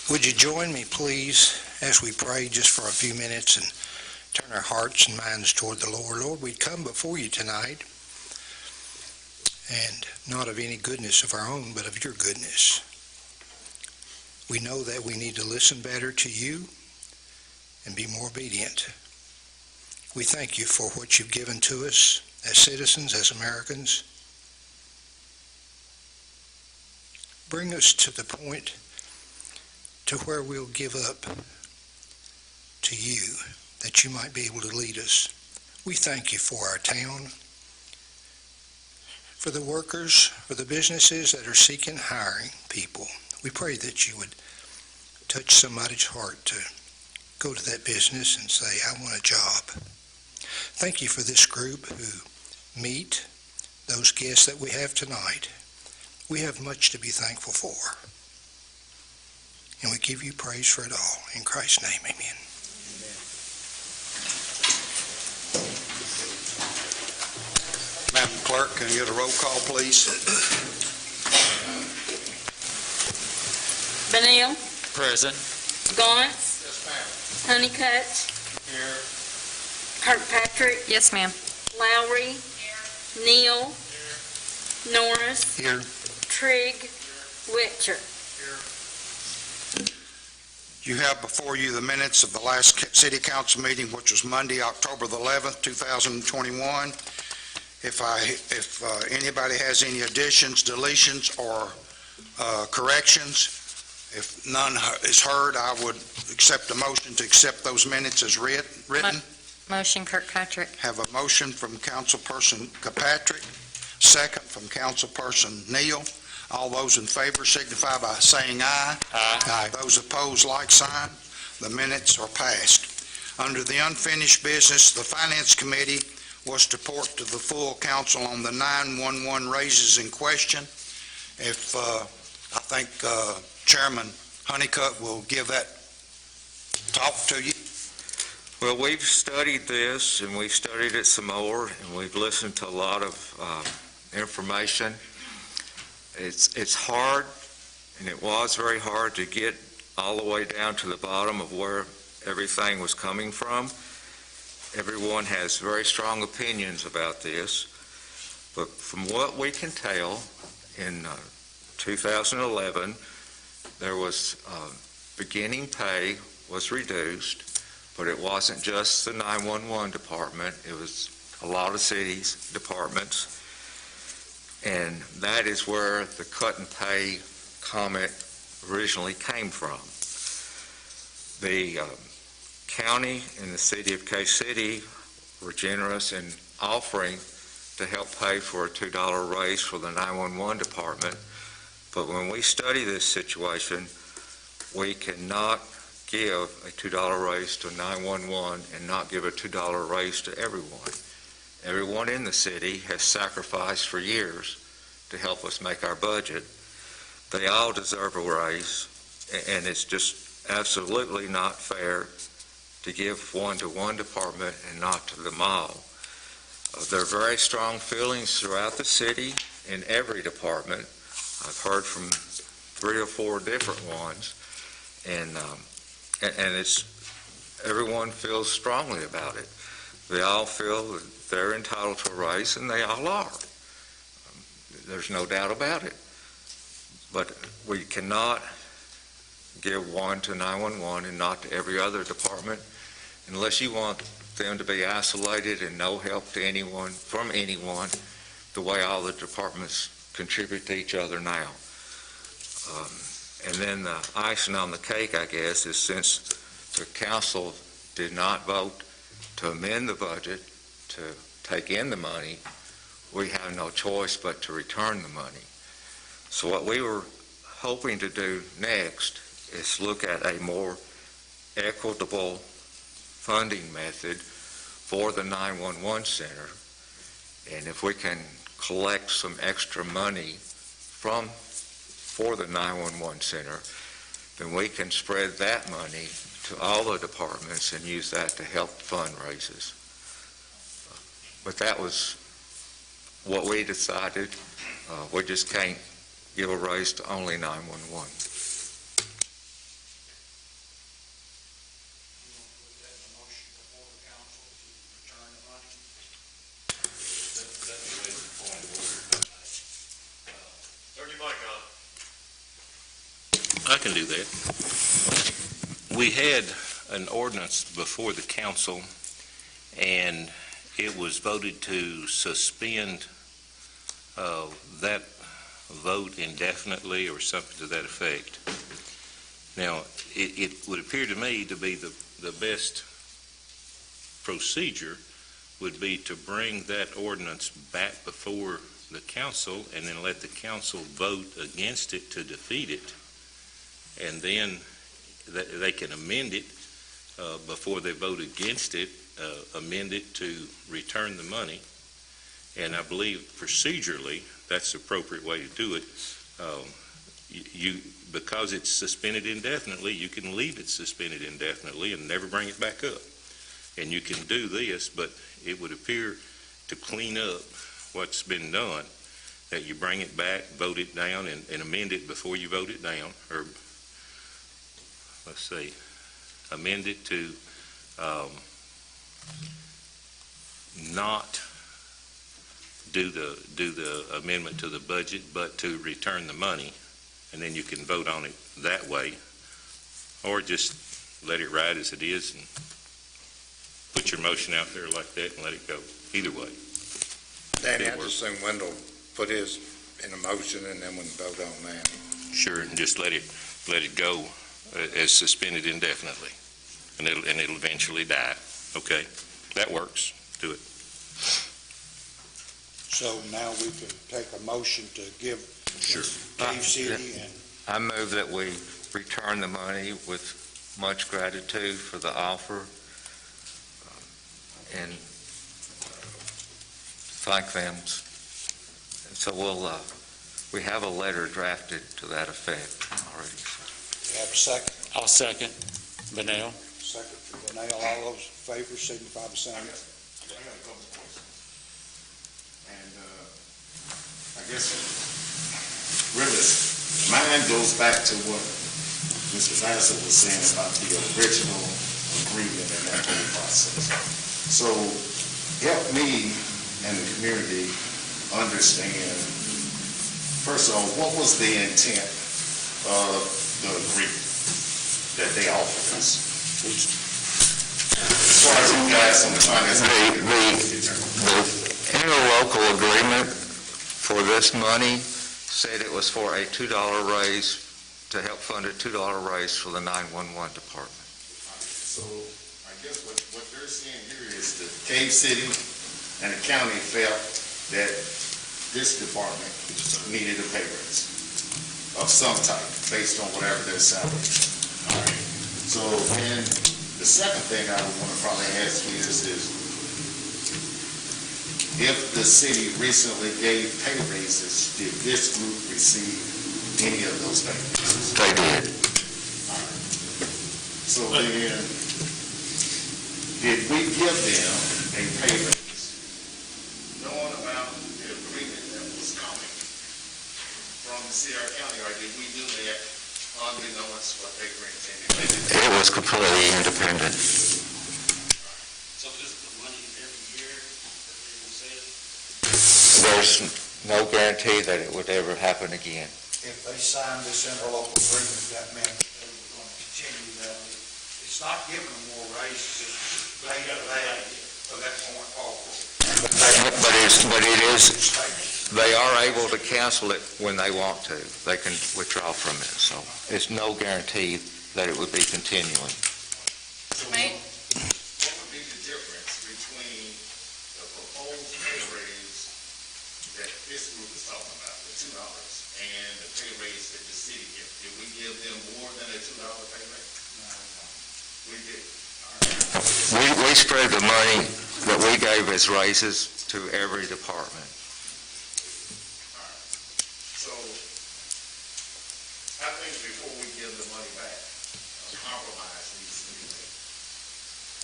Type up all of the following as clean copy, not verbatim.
Would you join me, please, as we pray just for a few minutes and turn our hearts and minds toward the Lord. Lord, we come before you tonight, and not of any goodness of our own, but of your goodness. We know that we need to listen better to you and be more obedient. We thank you for what you've given to us as citizens, as Americans. Bring us to the point to where we'll give up to you, that you might be able to lead us. We thank you for our town, for the workers, for the businesses that are seeking hiring people. We pray that you would touch somebody's heart to go to that business and say, I want a job. Thank you for this group who meet those guests that we have tonight. We have much to be thankful for. And we give you praise for it all. In Christ's name, amen. Madam Clerk, can you get a roll call, please? Wendell. Present. GAUNCE. Yes, ma'am. HONEYCUTT. Here. Kirkpatrick. Yes, ma'am. LOWERY. Neal. Norris. Here. Trigg. Witcher. You have before you the minutes of the last City Council meeting, which was Monday, October the 11th, 2021. If anybody has any additions, deletions, or corrections, if none is heard, I would accept a motion to accept those minutes as written. Motion, Kirkpatrick. Have a motion from Councilperson Kirkpatrick, second from Councilperson Neal. All those in favor signify by saying aye. Aye. Those opposed, like sign. The minutes are passed. Under the unfinished business, the Finance Committee was to report to the full council on the 911 raises in question. If I think Chairman Honeycutt will give that talk to you. Well, we've studied this, and we've studied it some more, and we've listened to a lot of information. It's hard, and it was very hard to get all the way down to the bottom of where everything was coming from. Everyone has very strong opinions about this, but from what we can tell, in 2011, there was beginning pay was reduced, but it wasn't just the 911 department, it was a lot of cities' departments. And that is where the cut and pay comment originally came from. The county and the city of City were generous in offering to help pay for a $2 raise for the 911 department. But when we study this situation, we cannot give a $2 raise to 911 and not give a $2 raise to everyone. Everyone in the city has sacrificed for years to help us make our budget. They all deserve a raise, and it's just absolutely not fair to give one to one department and not to them all. There are very strong feelings throughout the city in every department. I've heard from 3 or 4 different ones, and it's everyone feels strongly about it. They all feel that they're entitled to a raise, and they all are. There's no doubt about it. But we cannot give one to 911 and not to every other department unless you want them to be isolated and no help to anyone from anyone the way all the departments contribute to each other now. And then the icing on the cake, I guess, is since the council did not vote to amend the budget to take in the money, we have no choice but to return the money. So what we were hoping to do next is look at a more equitable funding method for the 911 center. And if we can collect some extra money for the 911 center, then we can spread that money to all the departments and use that to help fundraisers. But that was what we decided. We just can't give a raise to only 911. can do that. We had an ordinance before the council, and it was voted to suspend that vote indefinitely or something to that effect. Now, it would appear to me to be the best procedure would be to bring that ordinance back before the council and then let the council vote against it to defeat it. And then they can amend it before they vote against it, amend it to return the money. And I believe procedurally, that's the appropriate way to do it. Because it's suspended indefinitely, you can leave it suspended indefinitely and never bring it back up. And you can do this, but it would appear to clean up what's been done, that you bring it back, vote it down, and amend it before you vote it down, or let's see, amend it to not do the amendment to the budget, but to return the money, and then you can vote on it that way, or just let it ride as it is and put your motion out there like that and let it go. Either way. Danny, I just assume Wendell put his in a motion and then we can vote on that. Sure, and just let it go as suspended indefinitely, and it'll eventually die. Okay, that works. Do it. So now we can take a motion to give Cave City and I move that we return the money with much gratitude for the offer and thank them. So we have a letter drafted to that effect already. have a second. I'll second. Benel. Second for Danielle. All those in favor signify by saying aye. And I guess really mine goes back to what Mr. Bassel was saying about the original agreement and that whole process. So help me and the community understand, first of all, what was the intent of the agreement that they offered us? As far as you guys on the finance. The interlocal agreement for this money said it was for a $2 raise, to help fund a $2 raise for the 911 department. So I guess what they're saying here is that Cave City and the county felt that this department needed a pay raise of some type based on whatever their salary is. All right. So then the second thing I would want to probably ask you is if the city recently gave pay raises, did this group receive any of those pay raises? They did. All right. So then, did we give them a pay raise knowing about the agreement that was coming from the Sierra County, or did we do that unbeknownst what they were intending? It was completely independent. So this is the money every year that they said? There's no guarantee that it would ever happen again. If they signed this interlocal agreement, that meant they were going to continue that. It's not giving them more raises, it's pay to that, so that's point forward. But it is, they are able to cancel it when they want to. They can withdraw from it, so it's no guarantee that it would be continuing. So what would be the difference between the proposed pay raise that this group is talking about, the $2, and the pay raise that the city gave? Did we give them more than a $2 pay raise? We did. We spread the money that we gave as raises to every department. So I think before we give the money back, a compromise needs to be made.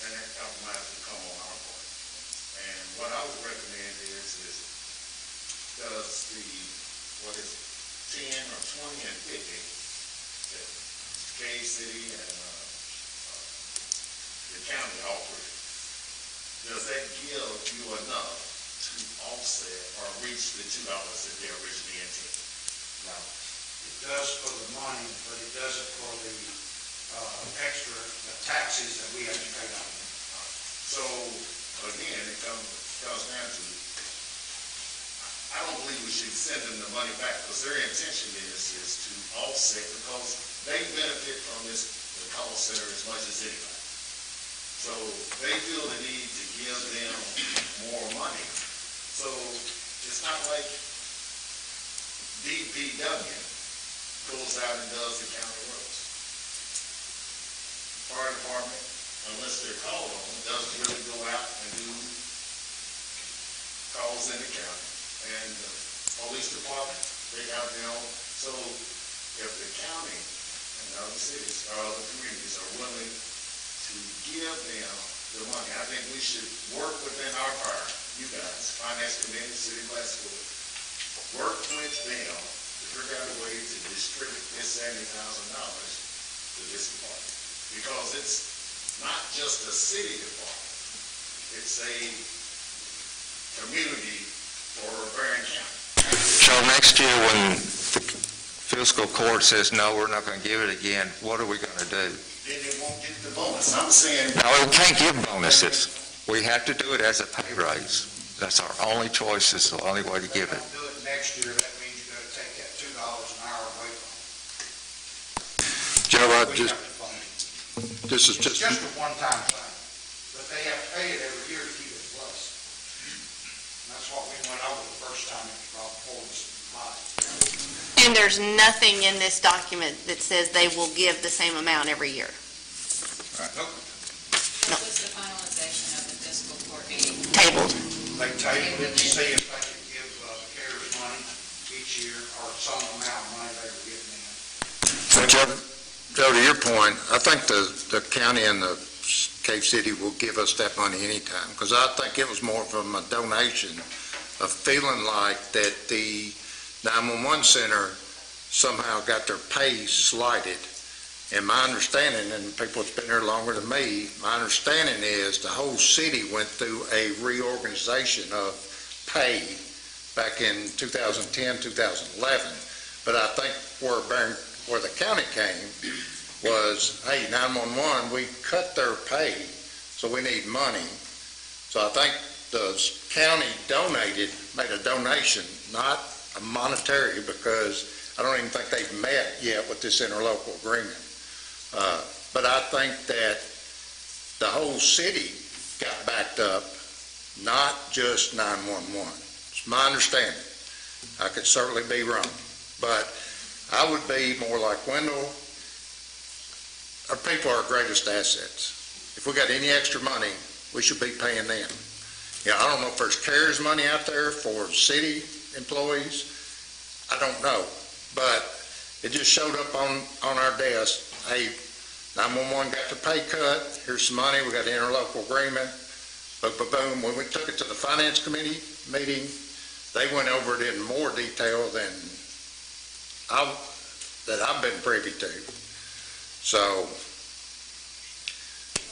And that compromise will come on our part. And what I would recommend is does the, 10 or 20 and 50, that Cave City and the county offered, does that give you enough to offset or reach the $2 that they originally intended? No. It does for the money, but it doesn't for the extra taxes that we have to pay on. So, again, it comes down to, I don't believe we should send them the money back, because their intention is to offset, because they benefit from the call center as much as anybody. So they feel the need to give them more money. So it's not like DPW goes out and does the county roads. Fire department, unless they're called on, doesn't really go out and do calls in the county. And the police department, they have their own. So if the county and the other cities or other communities are willing to give them the money, I think we should work within our power, you guys, Finance Committee, City of Glasgow, work with them to figure out a way to distribute this $70,000 to this department. Because it's not just a city department, it's a community for Barron County. So next year, when the fiscal court says, no, we're not going to give it again, what are we going to do? Then they won't get the bonus. I'm saying. No, we can't give bonuses. We have to do it as a pay raise. That's our only choice. It's the only way to give it. If they don't do it next year, that means you're gonna take that $2 an hour away from Joe, them. We have to fund it. this is It's just a one-time thing, but they have to pay it every year to keep it in place. And that's what we went over the first time it was brought before this body. And there's nothing in this document that says they will give the same amount every year. What was the finalization of the fiscal court meeting? Tabled. They tabled it to see if they could give the CARES money each year, or some amount of money they were getting in. So Joe, to your point, I think the county and the Cave City will give us that money anytime, because I think it was more from a donation of feeling like that the 911 center somehow got their pay slighted. And my understanding, and people that's been here longer than me, my understanding is the whole city went through a reorganization of pay back in 2010, 2011. But I think where the county came was, hey, 911, we cut their pay, so we need money. So I think the county made a donation, not a monetary, because I don't even think they've met yet with this interlocal agreement. But I think that the whole city got backed up, not just 911. It's my understanding. I could certainly be wrong. But I would be more like Wendell. Our people are our greatest assets. If we got any extra money, we should be paying them. Yeah, I don't know if there's CARES money out there for city employees. I don't know. But it just showed up on our desk. Hey, 911 got the pay cut. Here's some money. We got an interlocal agreement. But boom, when we took it to the Finance Committee meeting, they went over it in more detail than I've been privy to. So,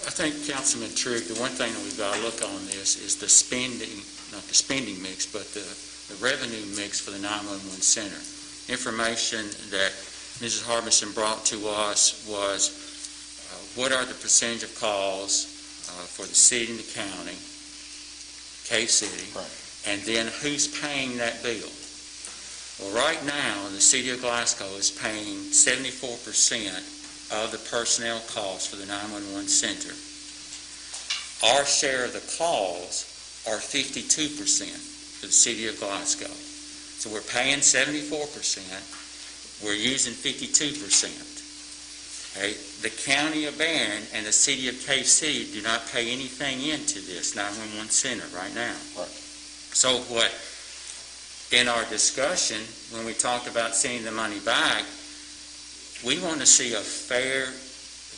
I think, Councilman Trigg, the one thing that we've got to look on this is the spending, not the spending mix, but the revenue mix for the 911 center. Information that Mrs. Harbison brought to us was what are the percentage of calls for the city and the county, Cave City, Right. and then who's paying that bill? Well, right now, the city of Glasgow is paying 74% of the personnel costs for the 911 center. Our share of the calls are 52% for the city of Glasgow. So we're paying 74%, we're using 52%. Okay? The county of Barron and the city of Cave City do not pay anything into this 911 center right now. Right. So what, in our discussion, when we talked about sending the money back, we want to see a fair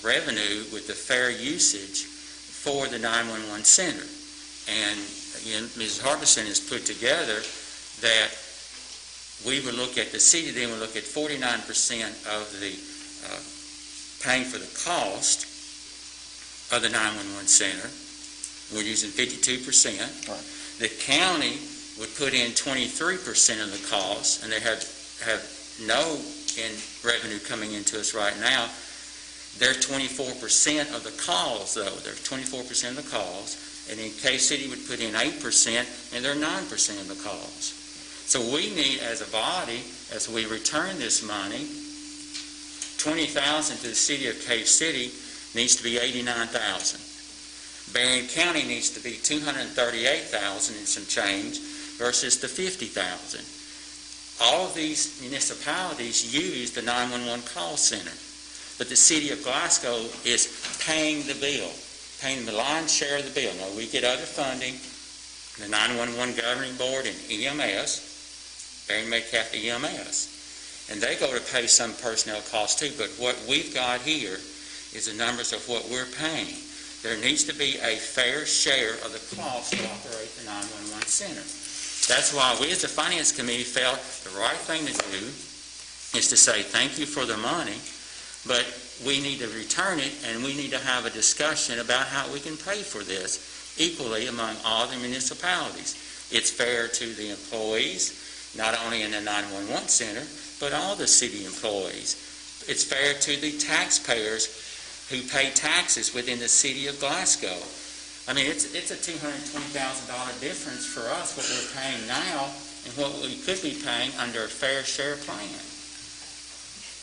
revenue with the fair usage for the 911 center. And again, Mrs. Harbison has put together that we would look at the city, then we look at 49% of the paying for the cost of the 911 center. We're using 52%. Right. The county would put in 23% of the cost, and they have no in revenue coming into us right now. They're 24% of the calls, though. They're 24% of the calls. And then K-City would put in 8%, and they're 9% of the calls. So we need, as a body, as we return this money, $20,000 to the city of K-City needs to be $89,000. Berrien County needs to be $238,000 and some change versus the $50,000. All of these municipalities use the 911 call center, but the city of Glasgow is paying the bill, paying the lion's share of the bill. Now, we get other funding, the 911 Governing Board and EMS, Berrien-Metcalfe EMS, and they go to pay some personnel costs too, but what we've got here is the numbers of what we're paying. There needs to be a fair share of the cost to operate the 911 center. That's why we as the Finance Committee felt the right thing to do is to say thank you for the money, but we need to return it, and we need to have a discussion about how we can pay for this equally among all the municipalities. It's fair to the employees, not only in the 911 center, but all the city employees. It's fair to the taxpayers who pay taxes within the city of Glasgow. I mean, it's a $220,000 difference for us, what we're paying now and what we could be paying under a fair share plan.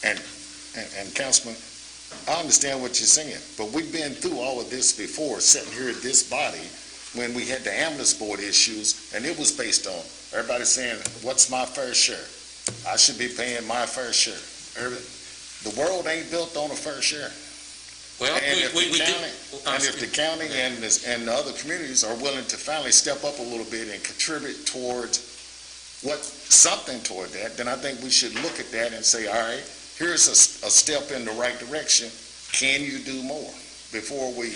And Councilman, I understand what you're saying, but we've been through all of this before, sitting here at this body, when we had the ambulance board issues, and it was based on everybody saying, what's my fair share? I should be paying my fair share. The world ain't built on a fair share. Well, And if the county and the other communities are willing to finally step up a little bit and contribute towards something toward that, then I think we should look at that and say, all right, here's a step in the right direction. Can you do more? Before we,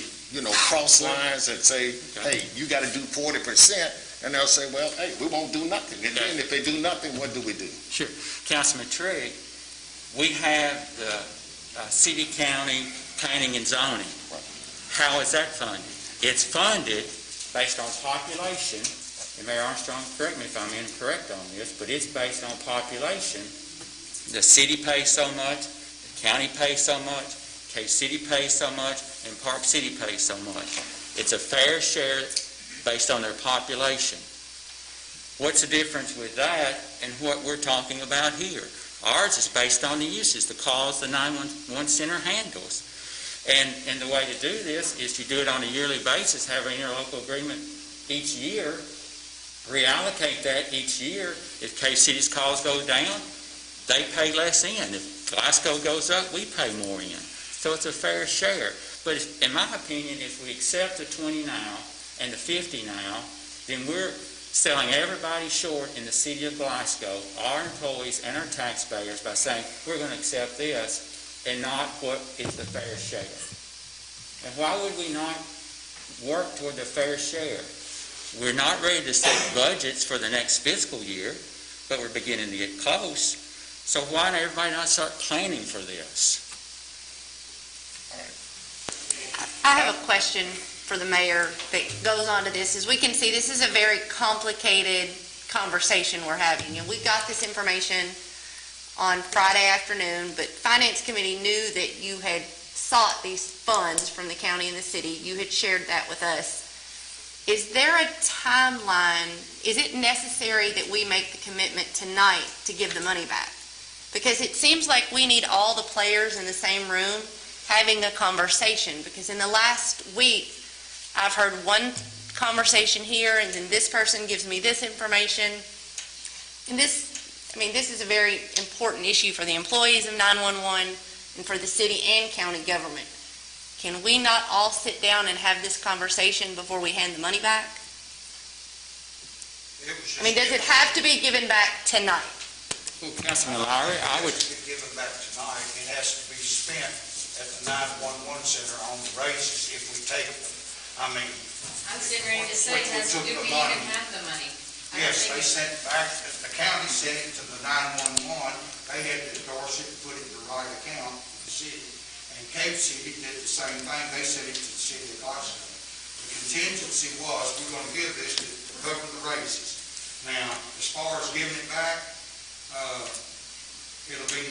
cross lines and say, hey, you got to do 40%, and they'll say, well, hey, we won't do nothing. And then if they do nothing, what do we do? Sure. Councilman Trigg, we have the city, county, planning and zoning. How is that funded? It's funded based on population, and Mayor Armstrong, correct me if I'm incorrect on this, but it's based on population. The city pays so much, the county pays so much, K-City pays so much, and Park City pays so much. It's a fair share based on their population. What's the difference with that and what we're talking about here? Ours is based on the uses, the calls the 911 center handles. And the way to do this is to do it on a yearly basis, have an interlocal agreement each year, reallocate that each year. If K-City's calls go down, they pay less in. If Glasgow goes up, we pay more in. So it's a fair share. But in my opinion, if we accept the 20 now and the 50 now, then we're selling everybody short in the city of Glasgow, our employees and our taxpayers, by saying we're going to accept this and not what is the fair share. And why would we not work toward the fair share? We're not ready to set budgets for the next fiscal year, but we're beginning to get close. So why don't everybody not start planning for this? I have a question for the mayor that goes on to this. As we can see, this is a very complicated conversation we're having, and we got this information on Friday afternoon, but Finance Committee knew that you had sought these funds from the county and the city. You had shared that with us. Is there a timeline? Is it necessary that we make the commitment tonight to give the money back? Because it seems like we need all the players in the same room having a conversation, because in the last week, I've heard one conversation here, and then this person gives me this information. And this is a very important issue for the employees of 911 and for the city and county government. Can we not all sit down and have this conversation before we hand the money back? Does it have to be given back tonight? Well, Councilman Lowry, I would... It given back tonight. It has to be spent at the 911 center on the raises if we take them. I'm getting ready to say, do we even have the money? Yes, they sent it back, the county sent it to the 911, they had to endorse it, put it in the right account for the city. And Cape City did the same thing, they sent it to the city of Glasgow. The contingency was, we're going to give this to cover the raises. Now, as far as giving it back, it'll be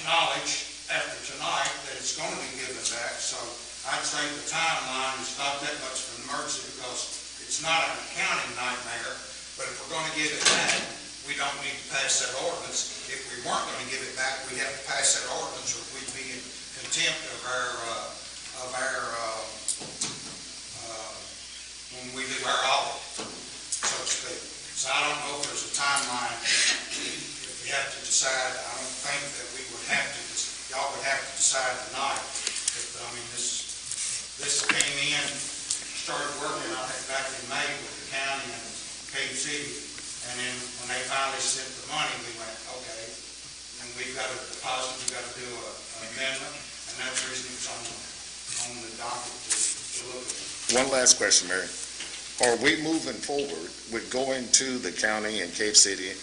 knowledge after tonight that it's gonna be given back, so I'd say the timeline is not that much of an emergency because it's not an accounting nightmare, but if we're gonna give it back, we don't need to pass that ordinance. If we weren't gonna give it back, we'd have to pass that ordinance or we'd be in contempt of our when we do our audit, so to speak. So I don't know if there's a timeline. If we have to decide, I don't think that we would have to, y'all would have to decide tonight. I mean, this came in, started working on it back in May with the county and Cave City, and then when they finally sent the money, we went, okay, and we've got to deposit, we've got to do an amendment, and that's the reason it's on the docket to look at. One last question, Mary. Are we moving forward with going to the county and Cave City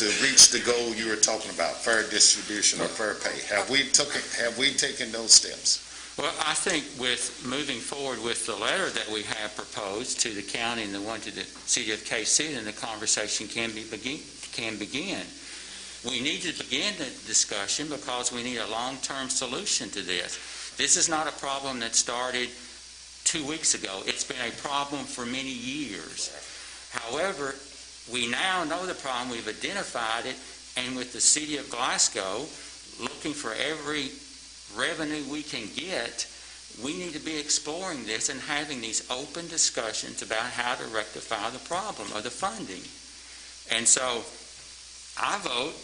to reach the goal you were talking about, fair distribution or fair pay? Have we taken those steps? Well, I think with moving forward with the letter that we have proposed to the county and the one to the city of Cave City, then the conversation can begin. We need to begin the discussion because we need a long-term solution to this. This is not a problem that started 2 weeks ago. It's been a problem for many years. However, we now know the problem, we've identified it, and with the city of Glasgow looking for every revenue we can get, we need to be exploring this and having these open discussions about how to rectify the problem of the funding. And so I vote,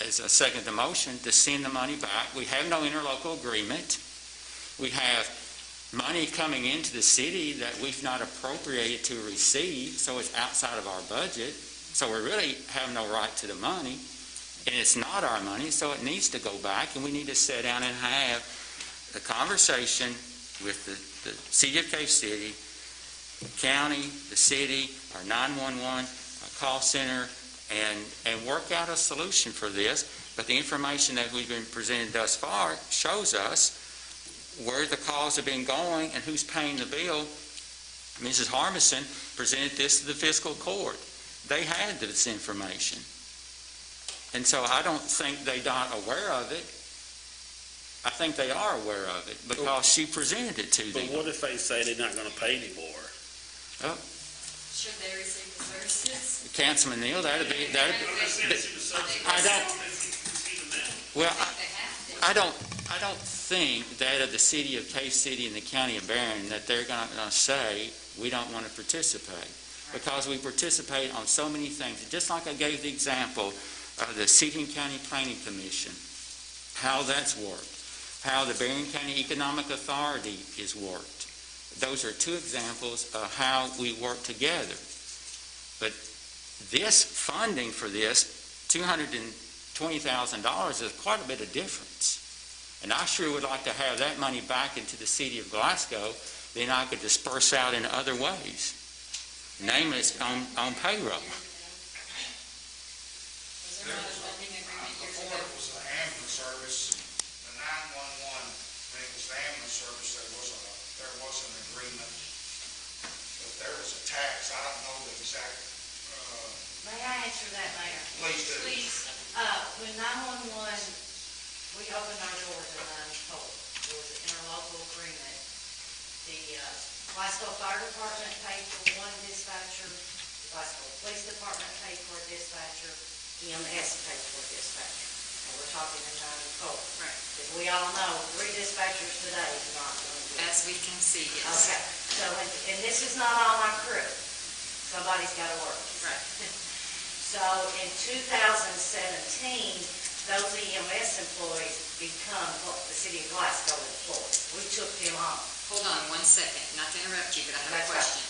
as I second the motion, to send the money back. We have no interlocal agreement. We have money coming into the city that we've not appropriated to receive, so it's outside of our budget. So we really have no right to the money, and it's not our money, so it needs to go back, and we need to sit down and have a conversation with the city of Cave City, the county, the city, our 911, our call center, and work out a solution for this. But the information that we've been presented thus far shows us where the calls have been going and who's paying the bill. Mrs. Harmison presented this to the fiscal court. They had this information. And so I don't think they're not aware of it. I think they are aware of it because she presented it to them. But what if they say they're not gonna pay anymore? Should they receive the services? Councilman Neal, I don't, well, I don't think that of the city of Cave City and the county of Barron that they're going to say, we don't want to participate. Because we participate on so many things. Just like I gave the example of the City and County Planning Commission, how that's worked, how the Barron County Economic Authority is worked. Those are two examples of how we work together. But this funding for this, $220,000, is quite a bit of difference. And I sure would like to have that money back into the city of Glasgow, then I could disperse out in other ways, namely on payroll. Was there not a funding agreement years Before ago? it was the ambulance service, the 911, when it was the ambulance service, there was an agreement, but there was a tax, I don't know the exact, May I answer that, Mayor? please do. Please, when 911, we opened our doors at 9:00. There was an interlocal agreement. The Glasgow Fire Department paid for one dispatcher, the Glasgow Police Department paid for a dispatcher, EMS paid for a dispatcher. And we're talking in 9:00. Right. As we all know, 3 dispatchers today is not going to do it. As we can see, yes. Okay, so, and this is not all my crew. Somebody's got to work. Right. So in 2017, those EMS employees become what the city of Glasgow employees. We took them on. Hold on 1 second, not to interrupt you, but I have a That's right. question.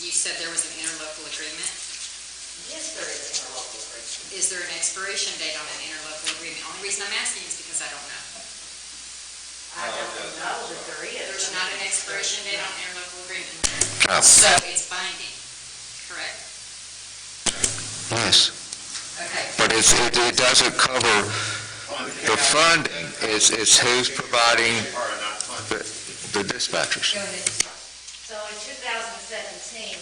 You said there was an interlocal agreement. Yes, there is an interlocal agreement. Is there an expiration date on an interlocal agreement? Only reason I'm asking is because I don't know. I don't know that there is. There's not an expiration date on interlocal agreement. No. So it's binding, correct? Yes. Okay. But it doesn't cover the funding. It's who's providing the dispatchers. Go ahead. So in 2017,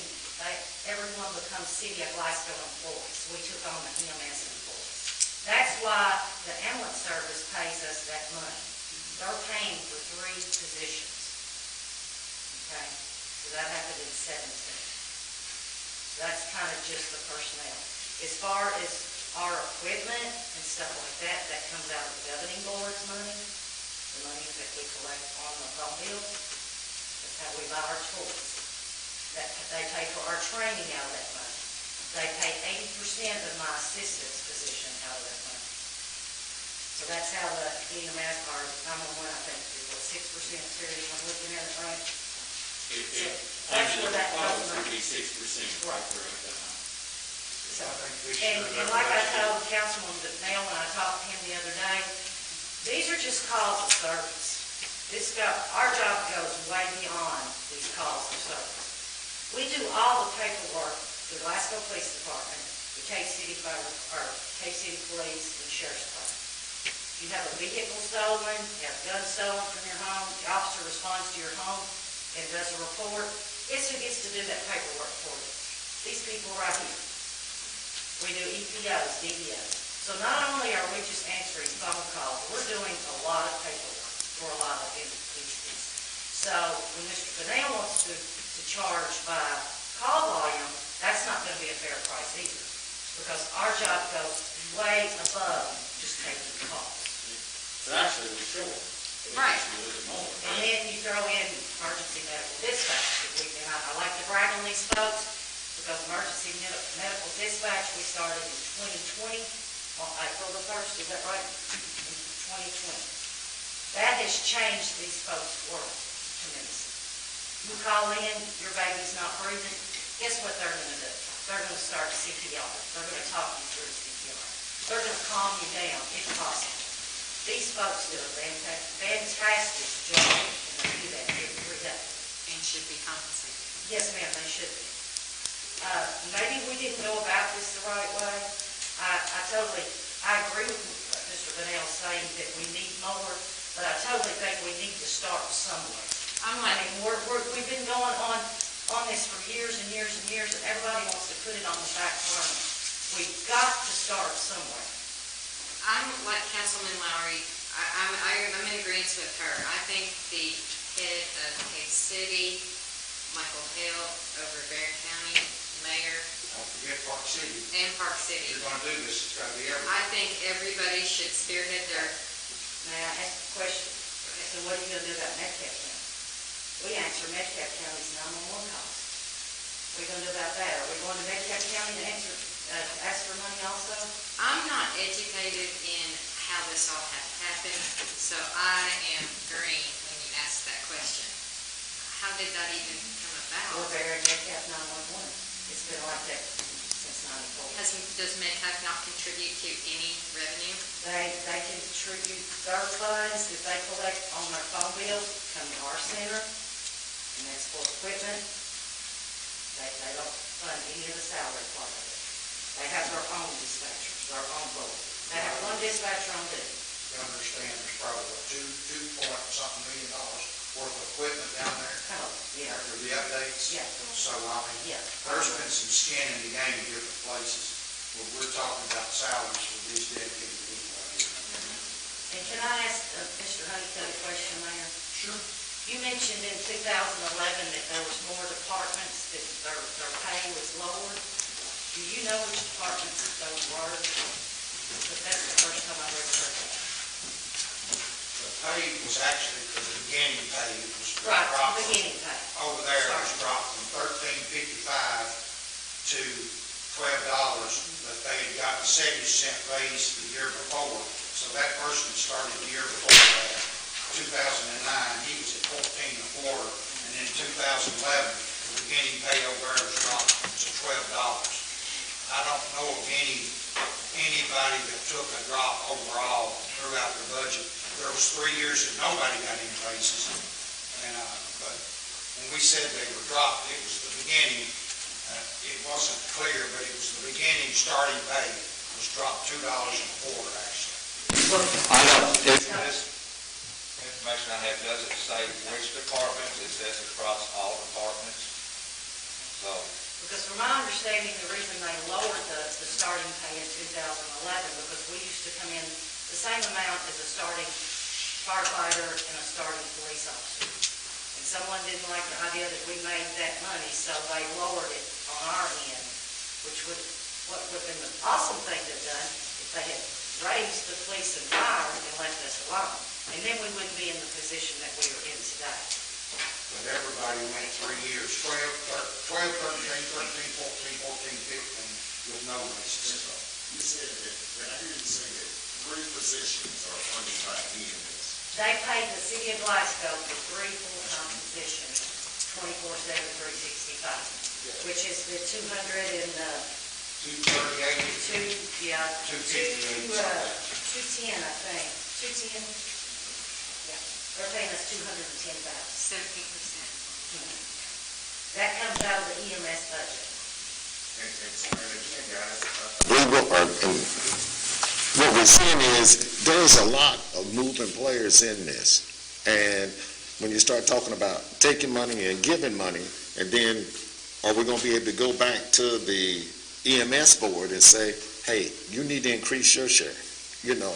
everyone becomes city of Glasgow employees. We took on the EMS employees. That's why the ambulance service pays us that money. They're paying for 3 positions. Okay, so that happened in 17. So that's kind of just the personnel. As far as our equipment and stuff like that, that comes out of the governing board's money, the money that we collect on the phone bills. That's how we buy our tools. That they pay for our training out of that money. They pay 80% of my assistant's position out of that money. So that's how the EMS, or 911, I think, is what, 6%, Terry, I'm looking at it right? That's where that goes. Would be 6%. Right. Correct. So, and like I told Councilman Dale when I talked to him the other day, these are just calls of service. Our job goes way beyond these calls of service. We do all the paperwork, the Glasgow Police Department, the City Police, and Sheriff's Department. You have a vehicle stolen, you have guns stolen from your home, the officer responds to your home and does a report. Guess who gets to do that paperwork for you? These people right here. We do EPOs, DDOs. So not only are we just answering phone calls, we're doing a lot of paperwork for a lot of entities. So when Mr. Vanell wants to charge by call volume, that's not going to be a fair price either, because our job goes way above just taking calls. So actually, we're short. Right. And then you throw in emergency medical dispatch. And I like to brag on these folks, because emergency medical dispatch, we started in 2020, on April the 1st, is that right? In 2020. That has changed these folks' world tremendously. You call in, your baby's not breathing, guess what they're going to do? They're going to start CPR. They're going to talk you through CPR. They're going to calm you down if possible. These folks do a fantastic job, and they do that every day. And should be compensated. Yes, ma'am, they should be. Maybe we didn't go about this the right way. I agree with Mr. Vanell saying that we need more, but I totally think we need to start somewhere. We've been going on this for years and years and years, and everybody wants to put it on the back burner. We've got to start somewhere. I'm like Councilman Lowery, I'm in agreement with her. I think the head of City, Michael Hale over Barron County, Mayor, Don't forget Park City. and Park City. If you're gonna do this, it's gotta be everybody. I think everybody should spearhead their, May I ask a question? So what are you going to do about Metcalf County? We answer Metcalf County's 911 calls. What are we going to do about that? Are we going to Metcalf County to ask for money also? I'm not educated in how this all happened, so I am green when you ask that question. How did that even come about? We're Barron Metcalf 911. It's been like that since 94. Does Metcalf not contribute to any revenue? They can contribute their funds that they collect on their phone bills, come to our center, and that's for equipment. They don't fund any of the salary part of it. They have their own dispatchers, their own board. They have one dispatcher on duty. You understand, there's probably $2.something million worth of equipment down there. Oh, yeah. After the updates. Yeah. So, I mean, Yeah. there's been some skin in the game in different places. We're talking about salaries for these dedicated people out here. And can I ask Mr. Honeycutt a question, Mayor? Sure. You mentioned in 2011 that there was more departments that their pay was lowered. Do you know which departments those were? But that's the first time I've ever heard that. The pay was actually, for the beginning pay, it was Right, dropped. beginning pay. Over there, it was dropped from $13.55 to $12, but they had gotten a 70-cent raise the year before. So that person started the year before that, 2009, he was at 14 a quarter, and then 2011, the beginning pay over there was dropped to $12. I don't know of anybody that took a drop overall throughout the budget. There was 3 years that nobody got any raises, and, but when we said they were dropped, it was the beginning. It wasn't clear, but it was the beginning starting pay was dropped $2 a quarter, actually. I don't, this information I have doesn't say which departments, it says across all departments. So, Because from my understanding, the reason they lowered the starting pay in 2011, because we used to same amount as a starting firefighter and a starting police officer. And someone didn't like the idea that we made that money, so they lowered it on our end, which what would have been the awesome thing to have done if they had raised the police and fire and left us alone. And then we wouldn't be in the position that we are in today. But everybody went 3 years, 12, 13, 14, 15, with no raises. You said that, but I didn't say that 3 positions are funded by EMS. They paid the city of Glasgow for 3 full-time positions, 24/7, 365, which is the 200 and the 238, 210, I think. 210? Yeah, they're paying us $210,000. 17%. That comes out of the EMS budget. And again, guys, what we're seeing is there's a lot of moving players in this. And when you start talking about taking money and giving money, and then are we going to be able to go back to the EMS board and say, hey, you need to increase your share? You know,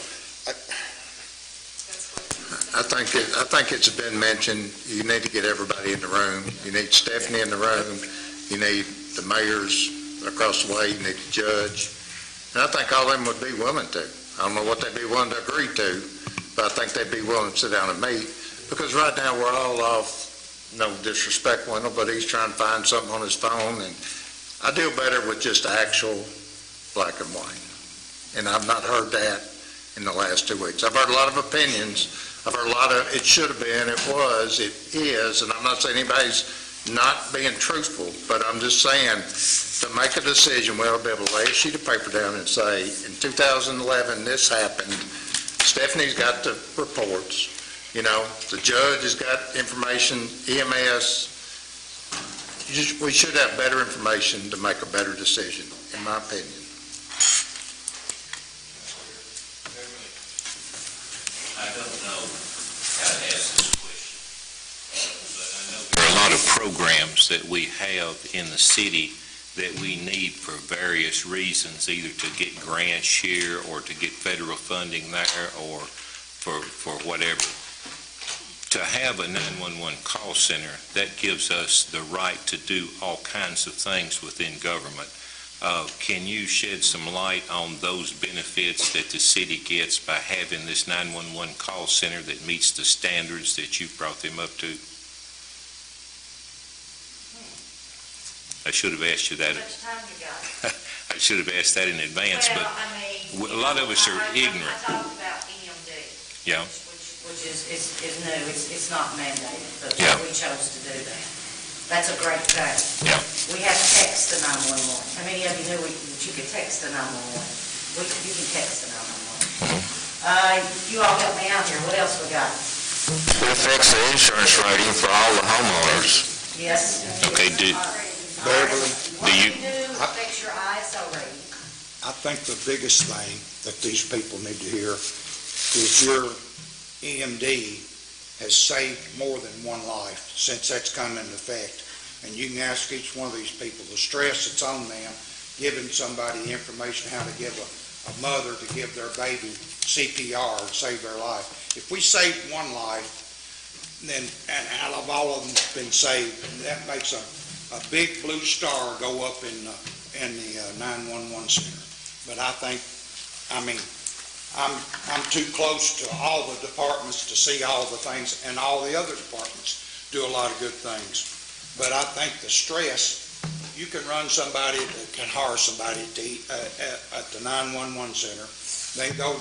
I think it's been mentioned, you need to get everybody in the room. You need Stephanie in the room. You need the mayors across the way. You need the judge. And I think all of them would be willing to. I don't know what they'd be willing to agree to, but I think they'd be willing to sit down and meet. Because right now, we're all off, no disrespect, Wendell, but he's trying to find something on his phone, and I deal better with just actual black and white. And I've not heard that in the last 2 weeks. I've heard a lot of opinions. I've heard a lot of, it should have been, it was, it is, and I'm not saying anybody's not being truthful, but I'm just saying, to make a decision, we ought to be able to lay a sheet of paper down and say, in 2011, this happened. Stephanie's got the reports, you know, the judge has got information, EMS. We should have better information to make a better decision, in my opinion. I don't know how to ask this question, but I know there are a lot of programs that we have in the city that we need for various reasons, either to get grants here or to get federal funding there or for whatever. To have a 911 call center, that gives us the right to do all kinds of things within government. Can you shed some light on those benefits that the city gets by having this 911 call center that meets the standards that you've brought them up to? I should have asked you that. How much time you got? I should have asked that in advance, Well, but I mean, a lot of us are ignorant. I talked about EMD. Yeah. Which is new, it's not mandated, but Yeah. we chose to do that. That's a great thing. Yeah. We have text the 911. How many of you knew that you could text the 911? You can text the 911. You all help me out here, what else we got? We'll fix the insurance rating for all the homeowners. Yes? Okay, Beverly, do you, Fix your ISO rating. I think the biggest thing that these people need to hear is your EMD has saved more than one life since that's come into effect. And you can ask each one of these people, the stress that's on them, giving somebody information how to give a mother to give their baby CPR and save their life. If we save one life, then, and out of all of them been saved, that makes a big blue star go up in the 911 center. But I think, I'm too close to all the departments to see all the things, and all the other departments do a lot of good things. But I think the stress, you can run somebody that can hire somebody at the 911 center. They go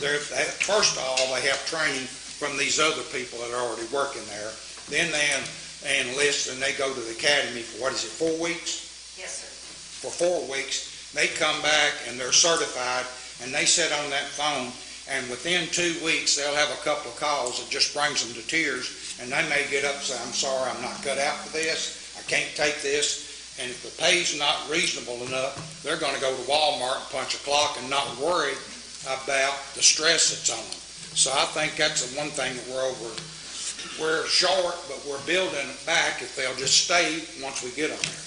there, first of all, they have training from these other people that are already working there. Then they enlist and they go to the academy for, 4 weeks? Yes, sir. For 4 weeks. They come back and they're certified, and they sit on that phone, and within 2 weeks, they'll have a couple of calls that just brings them to tears, and they may get up and say, I'm sorry, I'm not cut out for this, I can't take this, and if the pay's not reasonable enough, they're gonna go to Walmart and punch a clock and not worry about the stress that's on them. So I think that's the one thing that we're short, but we're building it back if they'll just stay once we get them there.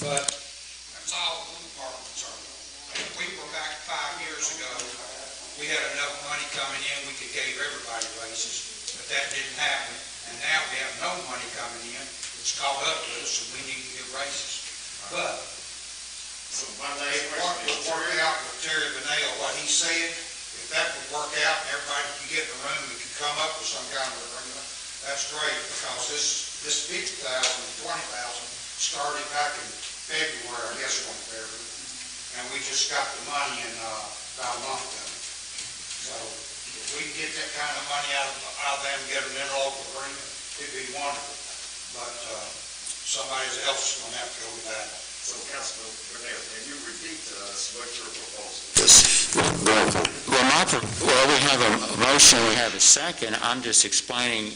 But that's all the departments are. If we were back 5 years ago, we had enough money it's caught up to us, and we need to give raises. But So my last it question is, work out with Terry Benell, what he said, if that would work out, and everybody could get in the room, we could come up with some kind of agreement, that's great, because this 50,000 and 20,000 started back in February, I guess it was February, and we just got the money in about a month of it. So if we can get that kind of money out of them, get an interlocal agreement, it'd be wonderful. But somebody else is going to have to go with that. so Councilman Burnett, can you repeat to us what your proposal is? Well, we have a motion, we have a second. I'm just explaining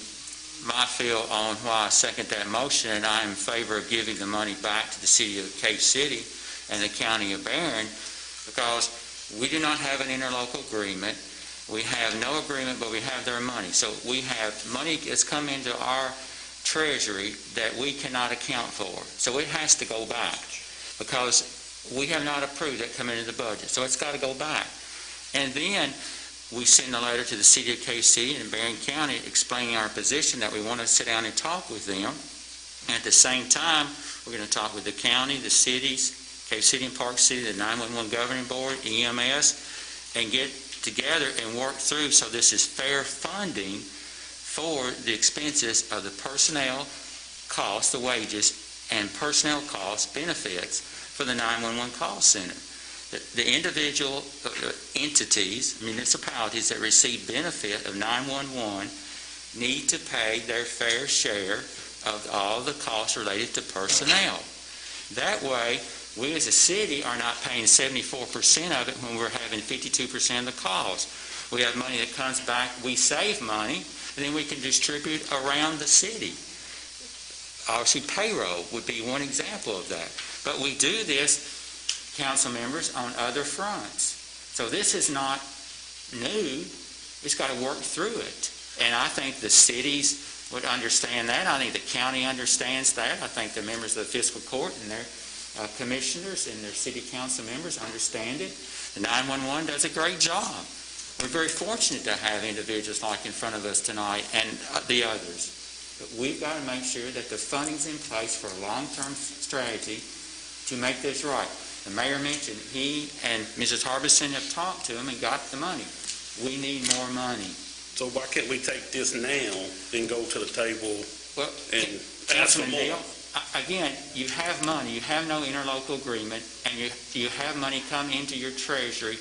my feel on why I second that motion, and I'm in favor of giving the money back to the city of Cave City and the county of Barron, because we do not have an interlocal agreement. We have no agreement, but we have their money. So we have money that's come into our treasury that we cannot account for. So it has to go back, because we have not approved it coming into the budget. So it's got to go back. And then we send a letter to the city of Cave City and Barron County explaining our position that we want to sit down and talk with them. And at the same time, we're going to talk with the county, the cities, Cave City and Park City, the 911 Governing Board, EMS, and get together and work through so this is fair funding for the expenses of the personnel costs, the wages, and personnel costs, benefits for the 911 call center. The individual entities, municipalities that receive benefit of 911 need to pay their fair share of all the costs related to personnel. That way, we as a city are not paying 74% of it when we're having 52% of the calls. We have money that comes back, we save money, and then we can distribute around the city. Obviously, payroll would be one example of that. But we do this, council members, on other fronts. So this is not new. It's got to work through it. And I think the cities would understand that. I think the county understands that. I think the members of the fiscal court and their commissioners and their city council members understand it. The 911 does a great job. We're very fortunate to have individuals like in front of us tonight and the others. But we've got to make sure that the funding's in place for a long-term strategy to make this right. The mayor mentioned he and Mrs. Harbison have talked to him and got the money. We need more money. So why can't we take this now and go to the table Well, and ask for Councilman more? Neal, again, you have money, you have no interlocal agreement, and you have money come into your treasury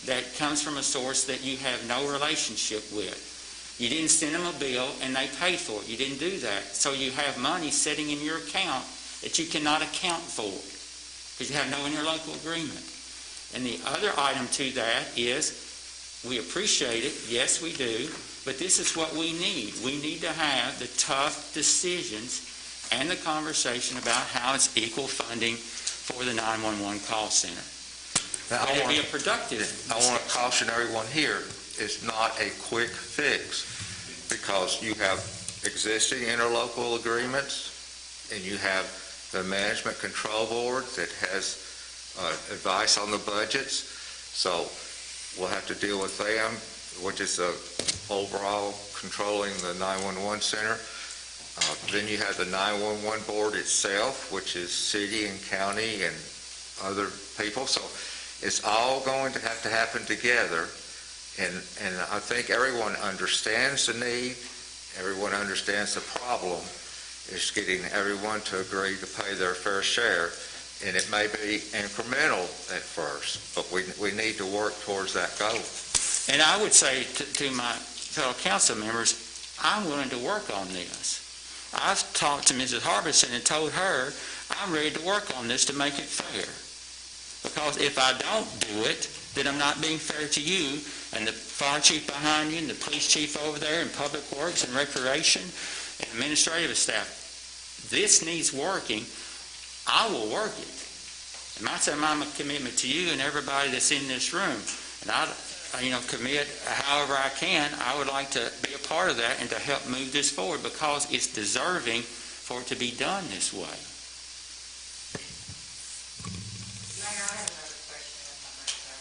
that comes from a source that you have no relationship with. You didn't send them a bill and they paid for it. You didn't do that. So you have money sitting in your account that you cannot account for because you have no interlocal agreement. And the other item to that is, we appreciate it, yes we do, but this is what we need. We need to have the tough decisions and the conversation about how it's equal funding for the 911 call center. Now, Would it be a productive I want to caution everyone here, it's not a quick fix, because you have existing interlocal agreements, and you have the Management Control Board that has advice on the budgets, so we'll have to deal with them, which is overall controlling the 911 center. Then you have the 911 board itself, which is city and county and other people, so it's all going to have to happen together, and I think everyone understands the need, everyone understands the problem. It's getting everyone to agree to pay their fair share, and it may be incremental at first, but we need to work towards that goal. And I would say to my fellow council members, I'm willing to work on this. I've talked to Mrs. Harbison and told her I'm ready to work on this to make it fair. Because if I don't do it, then I'm not being fair to you and the fire chief behind you and the police chief over there and public works and recreation and administrative staff. This needs working. I will work it. And that's my commitment to you and everybody that's in this room. And I commit however I can. I would like to be a part of that and to help move this forward because it's deserving for it to be done this way. Mayor, I have another question, if I might, sir.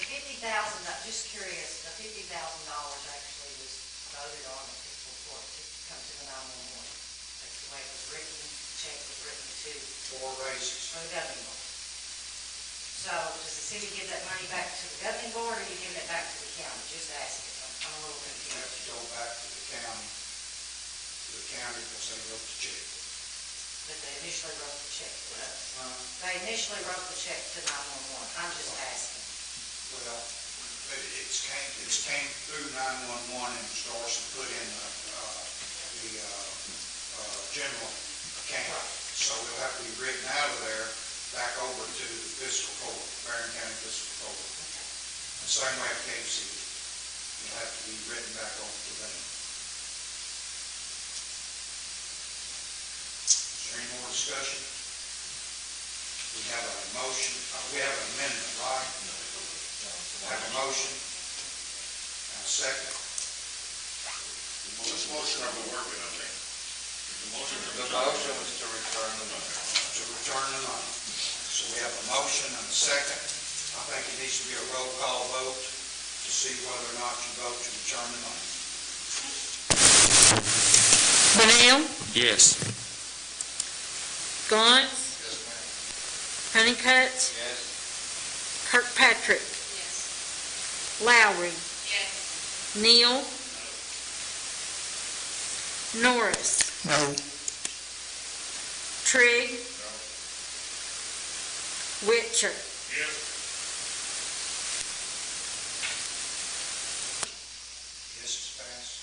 The $50,000, just curious, the $50,000 actually was voted on at fiscal court to come to the 911. That's the way it was written. for raises. for the governing board. So does the city give that money back to the governing board, or are you giving it back to the county? Just asking, I'm a little You confused. have to go back to the county because they wrote the check. But they initially wrote the check to us. They initially wrote the check to 911. I'm just asking. Well, it came through 911 and was Dorsey put in the general account. So it'll have to be written out of there back over to the fiscal court, Barron County Fiscal Court. The same way with KC. It'll have to be written back over to them. Is there any more discussion? We have a motion, we have an amendment, right? Have a motion and a second. Which motion are we working on there? The motion was to return the money. To return the money. So we have a motion and a second. I think it needs to be a roll call vote to see whether or not you vote to return the money. Bunnell, Yes. GAUNCE, Honeycutt, Yes. Kirkpatrick, Yes. Lowry, Yes. Neal, Norris, No. Trigg, Witcher. Yes, it's passed.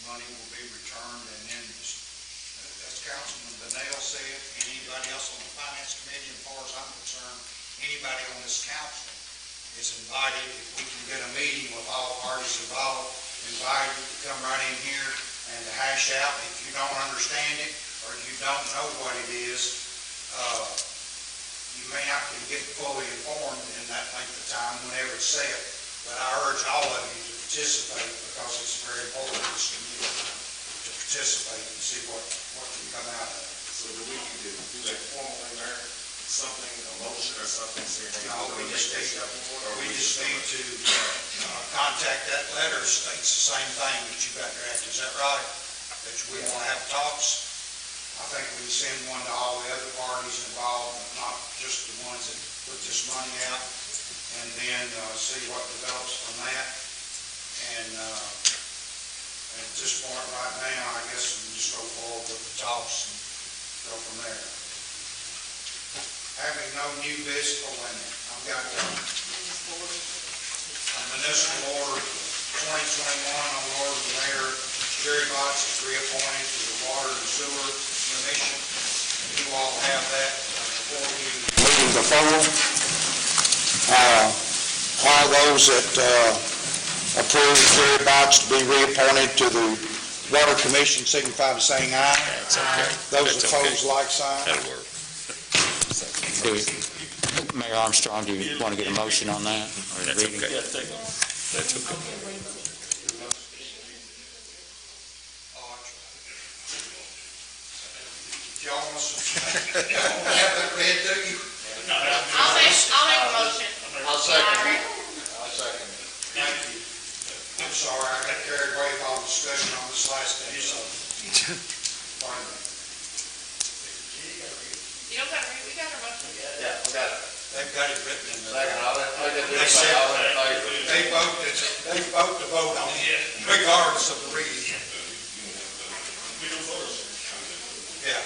Money will be returned, and then, as Councilman Bunnell said, anybody else on the Finance Committee, as far as I'm concerned, anybody on this council is invited, if we can get a meeting with all parties involved, invited to come right in here and to hash out. If you don't understand it, or you don't know what it is, you may not get fully informed in that length of time whenever it's said. But I urge all of you to participate, because it's very important to this community to participate and see what can come out of it. So do we need to do that formally, Mayor? Something, a motion or something, saying, hey, No, we're we gonna just make need, this happen, or we we just need to contact that letter, states the same thing that you got drafted, is that right? That we want to have talks. I think we send one to all the other parties involved, not just the ones that put this money out, and then see what develops from that. And at this point right now, I guess we can just go forward with the talks and go from there. Having no new business, I've got a municipal order 2021 on the order of the mayor, Jerry Botts is reappointed to the Water and Sewer Commission. You all have that before you. Meeting before. All those that approve Jerry Botts to be reappointed to the Water Commission signify by saying aye. That's okay. Those That's okay. opposed, like sign. That'll work. Mayor Armstrong, do you want to get a motion on that? Or That's reading? okay. That's okay. Y'all want to have that read to you? I'll make a motion. I'll second. Thank you. I'm sorry, I got carried away with all the discussion on this last day, so. Pardon me. You don't got to read, we got our motion. Yeah, we got it. They've got it written in there. Second, all in favor? They said- All in favor? They vote to vote on it, regardless of the reading. Yeah.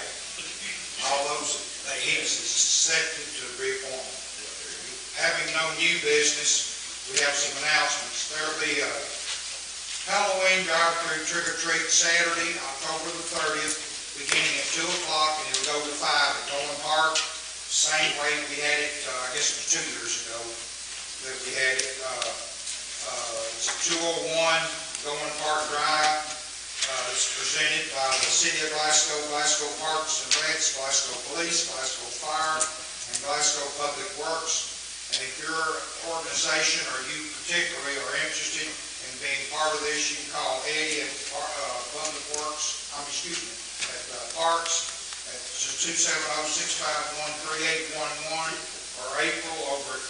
All those, he is accepted to reappointment. Having no new business, we have some announcements. There'll be a Halloween drive-through trick-or-treat Saturday, October the 30th, beginning at 2 o'clock, and it'll go to 5 at Dolan Park. Same way we had it, I guess it was 2 years ago, that we had it. It's at 201 Dolan Park Drive. It's presented by the City of Glasgow, Glasgow Parks and Recs, Glasgow Police, Glasgow Fire, and Glasgow Public Works. And if your organization or you particularly are interested in being part of this, you can call Eddie at Public Works, at Parks at 270-651-3811, or April over at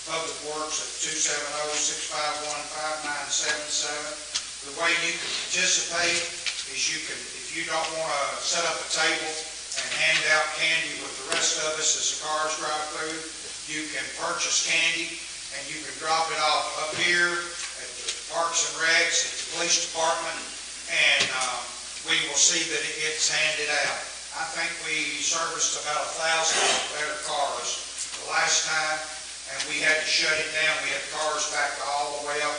Public Works at 270-651-5977. The way you can participate is you can, if you don't want to set up a table and hand out candy with the rest of us as the cars drive through. You can purchase candy, and you can drop it off up here at the Parks and Recs, at the police department, and we will see that it gets handed out. I think we serviced about 1,000 better cars the last time, and we had to shut it down. We had cars back all the way up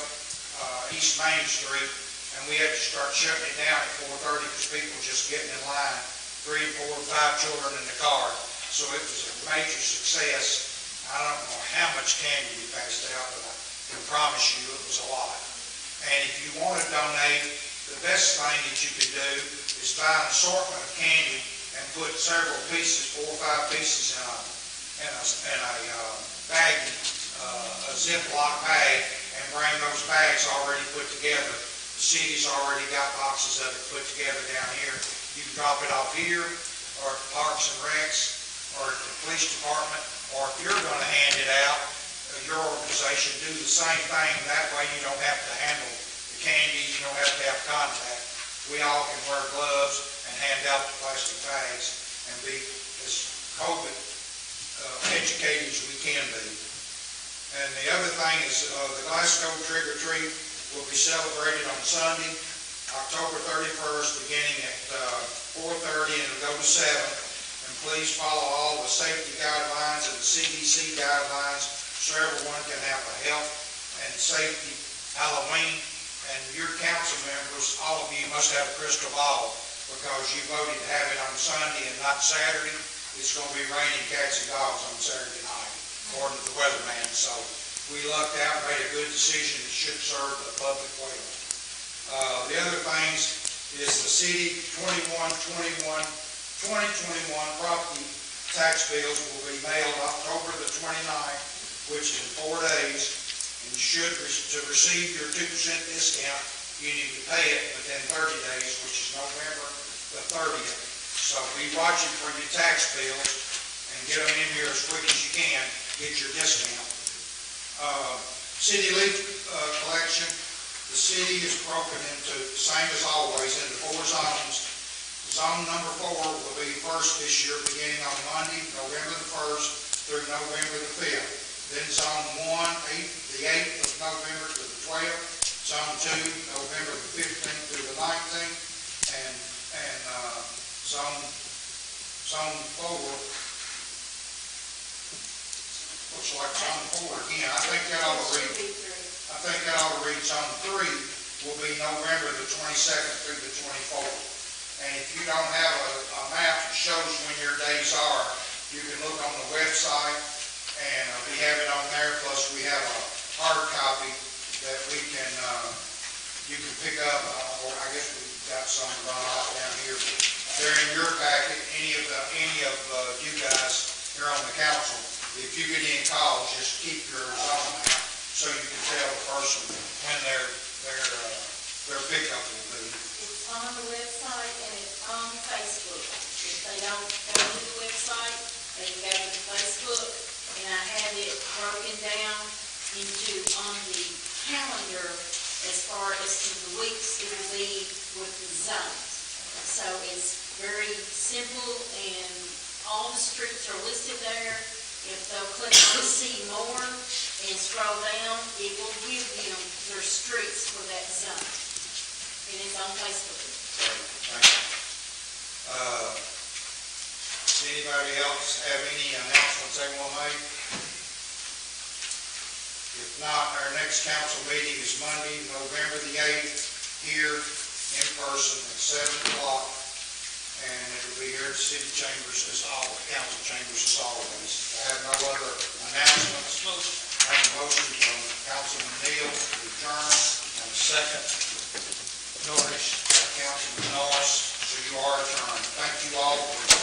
East Main Street, and we had to start shutting it down at 4:30 because people just getting in line, 3 and 4 and 5 children in the car. So it was a major success. I don't know how much candy we passed out, but I can promise you it was a lot. And if you want to donate, the best thing that you can do is buy an assortment of candy and put several pieces, 4 or 5 pieces in a bag, a Ziploc bag, and bring those bags already put together. The city's already got boxes of it put together down here. You can drop it off here, or at the Parks and Recs, or at the police department, or if you're going to hand it out, your organization, do the same thing. That way you don't have to handle the candy, you don't have to have contact. We all can wear gloves and hand out the plastic bags and be as COVID educated as we can be. And the other thing is the Glasgow Trick or Treat will be celebrated on Sunday, October 31st, beginning at 4:30 and it'll go to 7. And please follow all the safety guidelines and the CDC guidelines so everyone can have a health and safety Halloween. And your council members, all of you must have a crystal ball because you voted to have it on Sunday and not Saturday. It's going to be raining cats and dogs on Saturday night, according to the weatherman. So we lucked out and made a good decision that should serve the public well. The other things is the city 2021 property tax bills will be mailed October the 29th, which is in 4 days. And you should, to receive your 2% discount, you need to pay it within 30 days, which is November the 30th. So be watching for your tax bills and get them in here as quick as you can, get your discount. City leaf collection, the city is broken into, same as always, into 4 zones. Zone number 4 will be first this year, beginning on Monday, November the 1st through November the 5th. Then Zone 1, the 8th of November to the 12th. Zone 2, November the 15th through the 19th. And Zone 4, looks like Zone 4 again. I think that ought to read Zone 3 will be November the 22nd through the 24th. And if you don't have a map that shows when your days are, you can look on the website, and we have it on there. Plus, we have a hard copy that you can pick up. Or I guess we've got some run off down here. They're in your packet. Any of you guys here on the council, if you get any calls, just keep your zone out so you can tell the person when their pickup will be. It's on the website and it's on Facebook. If they don't go to the website, they can go to Facebook, and I have it broken down into on the calendar as far as to the weeks it will be with the zones. So it's very simple, and all the streets are listed there. If they'll click on see more and scroll down, it will give them their streets for that zone. And it's on Facebook. Thank you. Does anybody else have any announcements they want to make? If not, our next council meeting is Monday, November the 8th, here in person at 7 o'clock. And it'll be here at the city chambers, council chambers as always. I have no other announcements. I have a motion from Councilman Neal to adjourn, and a second. Norris. Councilman Norris, so you are adjourned. Thank you all for